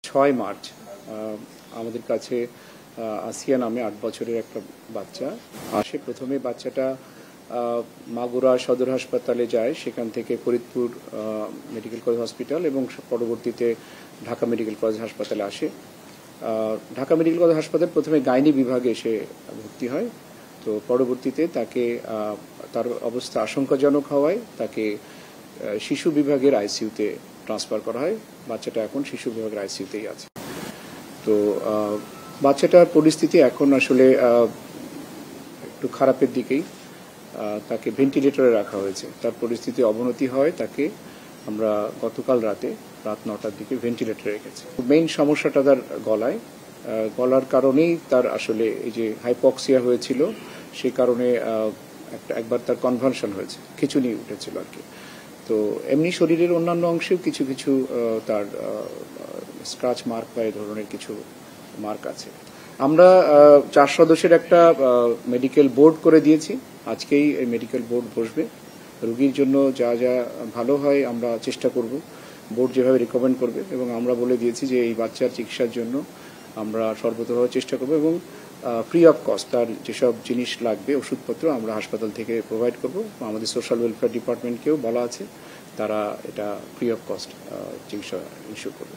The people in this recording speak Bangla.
6 মার্চ আমাদের কাছে আসিয়া নামে 8 বছরের একটা বাচ্চা আসে। প্রথমে বাচ্চাটা মাগুরা সদর হাসপাতালে যায়, সেখান থেকে ফরিদপুর মেডিকেল কলেজ হসপিটাল এবং পরবর্তীতে ঢাকা মেডিকেল কলেজ হাসপাতালে আসে। ঢাকা মেডিকেল কলেজ হাসপাতাল প্রথমে গাইনি বিভাগে এসে ভর্তি হয়। তো পরবর্তীতে তাকে তার অবস্থা আশঙ্কাজনক হওয়ায় তাকে শিশু বিভাগের আইসিইউতে ট্রান্সফার করা হয়। বাচ্চাটা এখন শিশু বিভাগের আইসিইউতেই আছে। তো বাচ্চাটার পরিস্থিতি এখন আসলে একটু খারাপের দিকেই। তাকে ভেন্টিলেটরে রাখা হয়েছে। তার পরিস্থিতি অবনতি হয়, তাকে আমরা গতকাল রাত 9টার দিকে ভেন্টিলেটরে রেখেছি। মেইন সমস্যাটা তার গলার কারণেই তার আসলে এই যে হাইপক্সিয়া হয়েছিল, সেই কারণে একবার তার কনভালশন হয়েছে, খিঁচুনি উঠেছিল আর কি। তো এমনি শরীরের অন্যান্য অংশেও কিছু কিছু তার স্ক্র্যাচ মার্ক বা এই ধরনের কিছু মার্ক আছে। আমরা 4 সদস্যের একটা মেডিকেল বোর্ড করে দিয়েছি। আজকেই এই মেডিকেল বোর্ড বসবে। রোগীর জন্য যা যা ভালো হয় আমরা চেষ্টা করব, বোর্ড যেভাবে রিকমেন্ড করবে, এবং আমরা বলে দিয়েছি যে এই বাচ্চার চিকিৎসার জন্য আমরা সর্বতভাবে চেষ্টা করব এবং ফ্রি অফ কস্ট তার যেসব জিনিস লাগবে, ওষুধপত্র আমরা হাসপাতাল থেকে প্রোভাইড করব। আমাদের সোশ্যাল ওয়েলফেয়ার ডিপার্টমেন্টকেও বলা আছে, তারা এটা ফ্রি অফ কস্ট চিকিৎসা ইস্যু করবে।